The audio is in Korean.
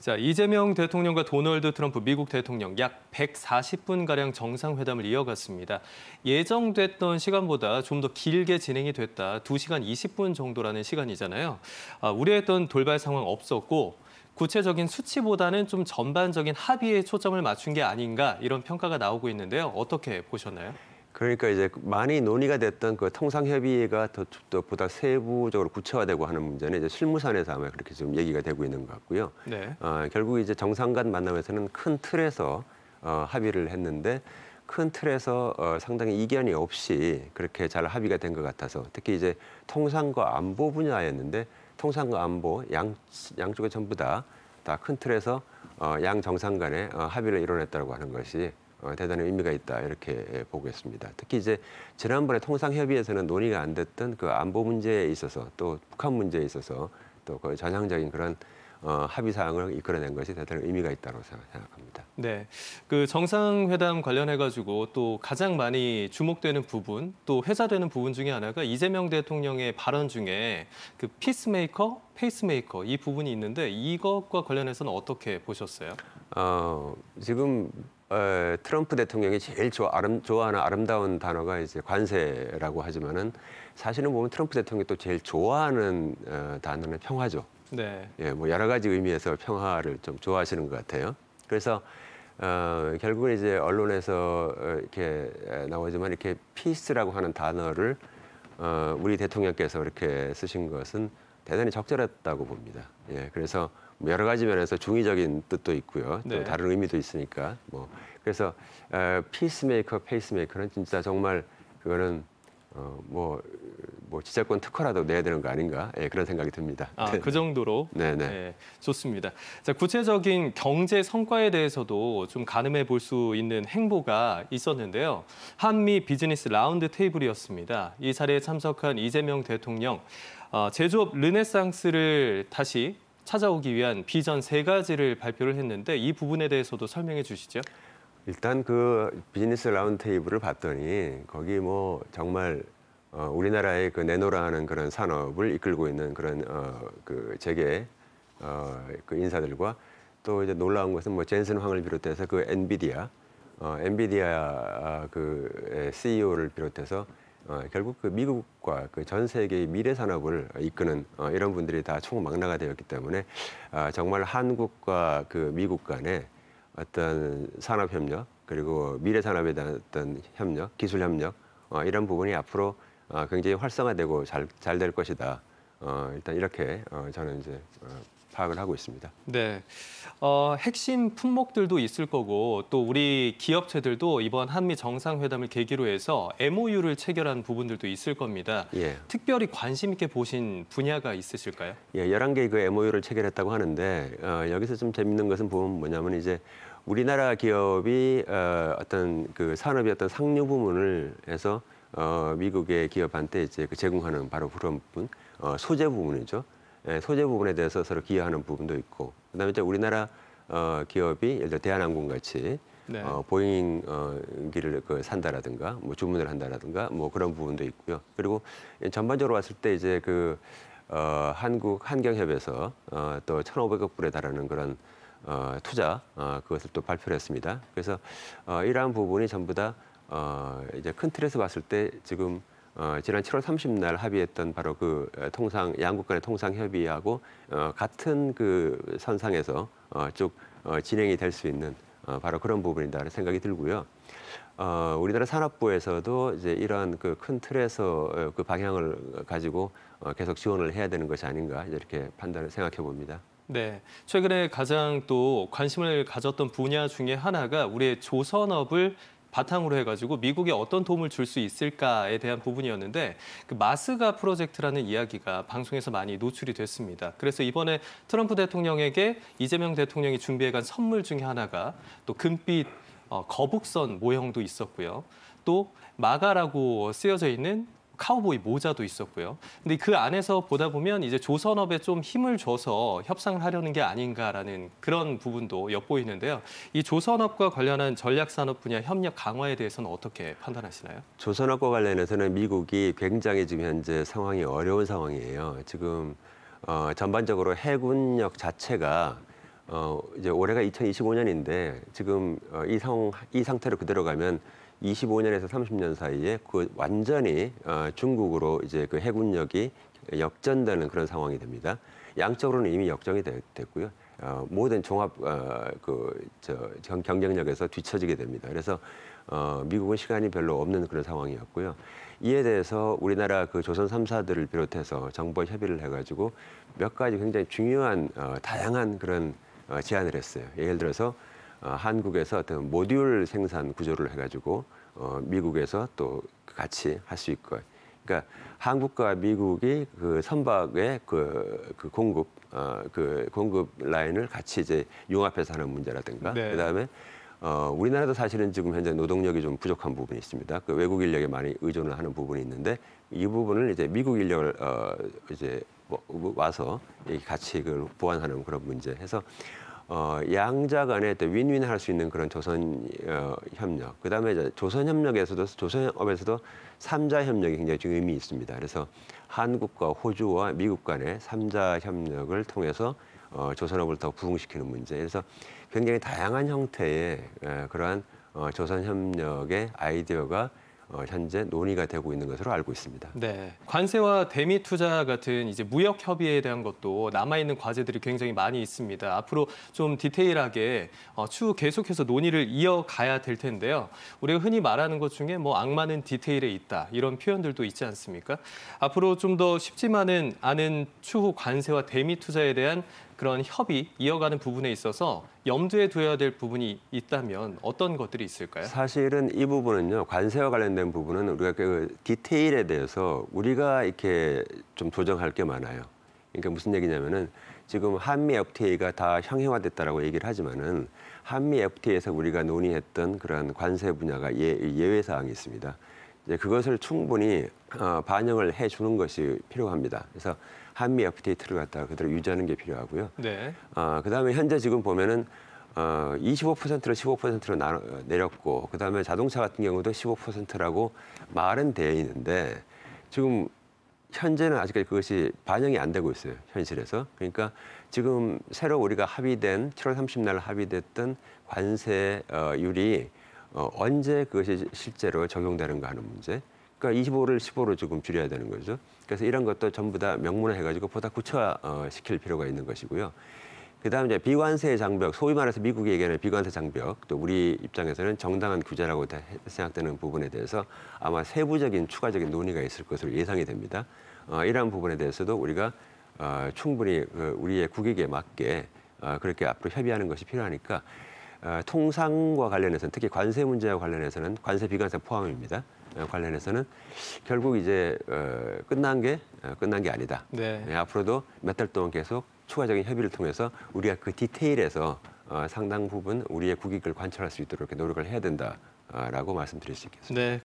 자, 이재명 대통령과 도널드 트럼프 미국 대통령 약 140분가량 정상회담을 이어갔습니다. 예정됐던 시간보다 좀 더 길게 진행이 됐다. 2시간 20분 정도라는 시간이잖아요. 우려했던 돌발 상황 없었고 구체적인 수치보다는 좀 전반적인 합의에 초점을 맞춘 게 아닌가 이런 평가가 나오고 있는데요. 어떻게 보셨나요? 그러니까 이제 많이 논의가 됐던 그 통상협의가 더 보다 세부적으로 구체화되고 하는 문제는 이제 실무산에서 아마 그렇게 좀 얘기가 되고 있는 것 같고요. 네. 결국 이제 정상 간 만남에서는 큰 틀에서 합의를 했는데 큰 틀에서 상당히 이견이 없이 그렇게 잘 합의가 된 것 같아서 특히 이제 통상과 안보 분야였는데 통상과 안보 양쪽에 전부 다 큰 틀에서 양 정상 간에 합의를 이뤄냈다고 하는 것이 대단히 의미가 있다 이렇게 보고 있습니다. 특히 이제 지난번에 통상협의에서는 논의가 안 됐던 그 안보 문제에 있어서 또 북한 문제에 있어서 또 그 전향적인 그런 합의 사항을 이끌어낸 것이 대단히 의미가 있다고 생각합니다. 네, 그 정상회담 관련해가지고 또 가장 많이 주목되는 부분, 또 회자되는 부분 중에 하나가 이재명 대통령의 발언 중에 그 피스메이커, 페이스메이커 이 부분이 있는데 이것과 관련해서는 어떻게 보셨어요? 지금 트럼프 대통령이 제일 좋아하는 아름다운 단어가 이제 관세라고 하지만은 사실은 보면 트럼프 대통령이 또 제일 좋아하는 단어는 평화죠. 네. 예, 뭐 여러 가지 의미에서 평화를 좀 좋아하시는 것 같아요. 그래서 결국은 이제 언론에서 이렇게 나오지만 이렇게 피스라고 하는 단어를 우리 대통령께서 이렇게 쓰신 것은 대단히 적절했다고 봅니다. 예, 그래서 여러 가지 면에서 중의적인 뜻도 있고요. 또 네. 다른 의미도 있으니까 뭐 그래서 피스메이커, 페이스메이커는 진짜 정말 그거는 뭐 지자권 특허라도 내야 되는 거 아닌가 그런 생각이 듭니다. 그 정도로? 네네. 네, 좋습니다. 자, 구체적인 경제 성과에 대해서도 좀 가늠해 볼 수 있는 행보가 있었는데요. 한미 비즈니스 라운드 테이블이었습니다. 이 자리에 참석한 이재명 대통령, 제조업 르네상스를 다시 찾아오기 위한 비전 3가지를 발표를 했는데 이 부분에 대해서도 설명해 주시죠. 일단 그 비즈니스 라운드 테이블을 봤더니 거기 뭐 정말 우리나라의 그 내노라하는 그런 산업을 이끌고 있는 그런 그 재계 그 인사들과 또 이제 놀라운 것은 뭐 젠슨 황을 비롯해서 그 엔비디아 그 CEO를 비롯해서 결국 그 미국과 그 전 세계의 미래 산업을 이끄는 이런 분들이 다 총망라가 되었기 때문에 정말 한국과 그 미국 간의 어떤 산업 협력 그리고 미래 산업에 대한 어떤 협력, 기술 협력 이런 부분이 앞으로 굉장히 활성화되고 잘 될 것이다. 일단 이렇게 저는 이제 파악을 하고 있습니다. 네, 핵심 품목들도 있을 거고 또 우리 기업체들도 이번 한미 정상회담을 계기로 해서 MOU를 체결한 부분들도 있을 겁니다. 예. 특별히 관심 있게 보신 분야가 있으실까요? 예, 11개의 그 MOU를 체결했다고 하는데 여기서 좀 재밌는 것은 보면 뭐냐면 이제 우리나라 기업이 어떤 그 산업의 어떤 상류 부문을 해서 미국의 기업한테 이제 그 제공하는 바로 그런 부분, 소재 부분이죠. 예, 소재 부분에 대해서 서로 기여하는 부분도 있고, 그다음에 이제 우리나라 기업이 예를 들어 대한항공 같이 네. 보잉기를 산다라든가, 뭐 주문을 한다라든가, 뭐 그런 부분도 있고요. 그리고 전반적으로 봤을 때 이제 그 한국 한경협에서 또 1,500억 불에 달하는 그런 투자 그것을 또 발표를 했습니다. 그래서 이러한 부분이 전부 다 이제 큰 틀에서 봤을 때 지금 지난 7월 30날 합의했던 바로 그 양국 간의 통상 협의하고 같은 그 선상에서 쭉 진행이 될 수 있는 바로 그런 부분이다라는 생각이 들고요. 우리나라 산업부에서도 이제 이러한 그 큰 틀에서 그 방향을 가지고 계속 지원을 해야 되는 것이 아닌가 이렇게 생각해 봅니다. 네, 최근에 가장 또 관심을 가졌던 분야 중에 하나가 우리의 조선업을 바탕으로 해가지고 미국에 어떤 도움을 줄 수 있을까에 대한 부분이었는데 그 마스가 프로젝트라는 이야기가 방송에서 많이 노출이 됐습니다. 그래서 이번에 트럼프 대통령에게 이재명 대통령이 준비해간 선물 중에 하나가 또 금빛 거북선 모형도 있었고요. 또 마가라고 쓰여져 있는 카우보이 모자도 있었고요. 근데 그 안에서 보다 보면 이제 조선업에 좀 힘을 줘서 협상을 하려는 게 아닌가라는 그런 부분도 엿보이는데요. 이 조선업과 관련한 전략산업 분야 협력 강화에 대해서는 어떻게 판단하시나요? 조선업과 관련해서는 미국이 굉장히 지금 현재 상황이 어려운 상황이에요. 지금 전반적으로 해군력 자체가 이제 올해가 2025년인데 지금 이 상태로 그대로 가면 25년에서 30년 사이에 그 완전히 중국으로 이제 그 해군력이 역전되는 그런 상황이 됩니다. 양적으로는 이미 역전이 됐고요. 모든 종합 경쟁력에서 뒤처지게 됩니다. 그래서 미국은 시간이 별로 없는 그런 상황이었고요. 이에 대해서 우리나라 그 조선 3사들을 비롯해서 정부와 협의를 해가지고 몇 가지 굉장히 중요한 다양한 그런 제안을 했어요. 예를 들어서 한국에서 어떤 모듈 생산 구조를 해가지고 미국에서 또 같이 할 수 있고, 그러니까 한국과 미국이 그 선박의 그 공급 라인을 같이 이제 융합해서 하는 문제라든가, 네. 그다음에 우리나라도 사실은 지금 현재 노동력이 좀 부족한 부분이 있습니다. 그 외국 인력에 많이 의존을 하는 부분이 있는데 이 부분을 이제 미국 인력을 이제 와서 같이 그걸 보완하는 그런 문제 해서 양자 간에 또 윈윈 할 수 있는 그런 조선 협력. 그다음에 이제 조선업에서도 3자 협력이 굉장히 좀 의미 있습니다. 그래서 한국과 호주와 미국 간의 3자 협력을 통해서 조선업을 더 부흥시키는 문제. 그래서 굉장히 다양한 형태의 그러한 조선 협력의 아이디어가 현재 논의가 되고 있는 것으로 알고 있습니다. 네, 관세와 대미 투자 같은 이제 무역 협의에 대한 것도 남아 있는 과제들이 굉장히 많이 있습니다. 앞으로 좀 디테일하게 추후 계속해서 논의를 이어가야 될 텐데요. 우리가 흔히 말하는 것 중에 뭐 악마는 디테일에 있다 이런 표현들도 있지 않습니까? 앞으로 좀 더 쉽지만은 않은 추후 관세와 대미 투자에 대한 그런 협의 이어가는 부분에 있어서 염두에 둬야 될 부분이 있다면 어떤 것들이 있을까요? 사실은 이 부분은요, 관세와 관련된 부분은 우리가 그 디테일에 대해서 우리가 이렇게 좀 조정할 게 많아요. 그러니까 무슨 얘기냐면은 지금 한미 FTA가 다 형해화됐다라고 얘기를 하지만은 한미 FTA에서 우리가 논의했던 그런 관세 분야가 예외 사항이 있습니다. 이제 그것을 충분히 반영을 해주는 것이 필요합니다. 그래서 한미 FTA 틀을 갖다가 그대로 유지하는 게 필요하고요. 네. 그다음에 현재 지금 보면은 25%로 15%로 내렸고, 그다음에 자동차 같은 경우도 15%라고 말은 되어 있는데 지금 현재는 아직까지 그것이 반영이 안 되고 있어요, 현실에서. 그러니까 지금 새로 우리가 7월 30날 합의됐던 관세율이 언제 그것이 실제로 적용되는가 하는 문제. 그러니까 25를 15로 지금 줄여야 되는 거죠. 그래서 이런 것도 전부 다 명문화해가지고 보다 구체화시킬 필요가 있는 것이고요. 그다음에 이제 비관세 장벽, 소위 말해서 미국이 얘기하는 비관세 장벽, 또 우리 입장에서는 정당한 규제라고 생각되는 부분에 대해서 아마 세부적인 추가적인 논의가 있을 것으로 예상이 됩니다. 이러한 부분에 대해서도 우리가 충분히 우리의 국익에 맞게 그렇게 앞으로 협의하는 것이 필요하니까 통상과 관련해서는, 특히 관세 문제와 관련해서는, 관세 비관세 포함입니다. 관련해서는 결국 이제 끝난 게 아니다. 네. 앞으로도 몇 달 동안 계속 추가적인 협의를 통해서 우리가 그 디테일에서 상당 부분 우리의 국익을 관철할 수 있도록 이렇게 노력을 해야 된다라고 말씀드릴 수 있겠습니다. 네,